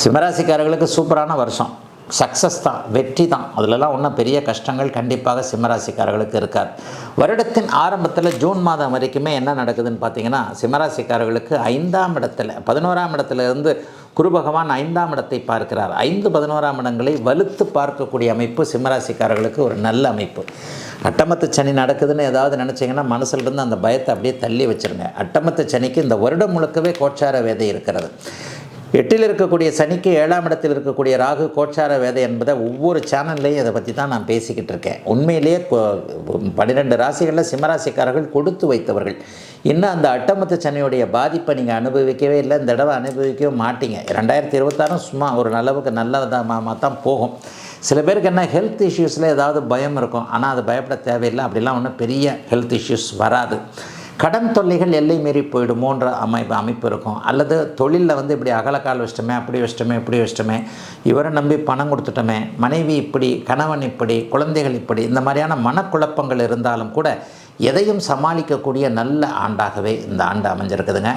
சிம்மராசிக்காரர்களுக்கு சூப்பரான வருஷம். சக்ஸஸ் தான், வெற்றி தான். அதிலலாம் ஒன்றும் பெரிய கஷ்டங்கள் கண்டிப்பாக சிம்மராசிக்காரர்களுக்கு இருக்காது. வருடத்தின் ஆரம்பத்தில் ஜூன் மாதம் வரைக்குமே என்ன நடக்குதுன்னு பார்த்தீங்கன்னா, சிம்மராசிக்காரர்களுக்கு 5ஆம் இடத்துல 11ஆம் இடத்துலேருந்து குரு பகவான் 5ஆம் இடத்தை பார்க்கிறார். 5, 11ஆம் இடங்களை வலுத்து பார்க்கக்கூடிய அமைப்பு சிம்மராசிக்காரர்களுக்கு ஒரு நல்ல அமைப்பு. அட்டமத்து சனி நடக்குதுன்னு ஏதாவது நினச்சிங்கன்னா மனசுலேருந்து அந்த பயத்தை அப்படியே தள்ளி வச்சுருங்க. அட்டமத்து சனிக்கு இந்த வருடம் முழுக்கவே கோச்சார வேதை இருக்கிறது. 8இல் இருக்கக்கூடிய சனிக்கு 7ஆம் இடத்தில் இருக்கக்கூடிய ராகு கோச்சார வேதை என்பதை ஒவ்வொரு சேனல்லையும் இதை பற்றி தான் நான் பேசிக்கிட்டு இருக்கேன். உண்மையிலேயே 12 ராசிகளில் சிம்மராசிக்காரர்கள் கொடுத்து வைத்தவர்கள். இன்னும் அந்த அட்டமத்து சனியுடைய பாதிப்பை நீங்கள் அனுபவிக்கவே இல்லை, இந்த தடவை அனுபவிக்கவே மாட்டீங்க. 2026 சும்மா ஒரு அளவுக்கு நல்லதாக தான் போகும். சில பேருக்கு என்ன ஹெல்த் இஷ்யூஸில் ஏதாவது பயம் இருக்கும், ஆனால் அது பயப்பட தேவையில்லை. அப்படிலாம் ஒன்றும் பெரிய ஹெல்த் இஷ்யூஸ் வராது. கடன் தொல்லைகள் எல்லை மீறி போயிடுமோன்ற அமைப்பு இருக்கும். அல்லது தொழிலில் இப்படி அகலக்கால் வச்சிட்டோமே, அப்படி வச்சிட்டோமே, இப்படி வச்சிட்டோமே, இவரை நம்பி பணம் கொடுத்துட்டோமே, மனைவி இப்படி, கணவன் இப்படி, குழந்தைகள் இப்படி, இந்த மாதிரியான மனக்குழப்பங்கள் இருந்தாலும் கூட எதையும் சமாளிக்கக்கூடிய நல்ல ஆண்டாகவே இந்த ஆண்டு அமைஞ்சிருக்குதுங்க.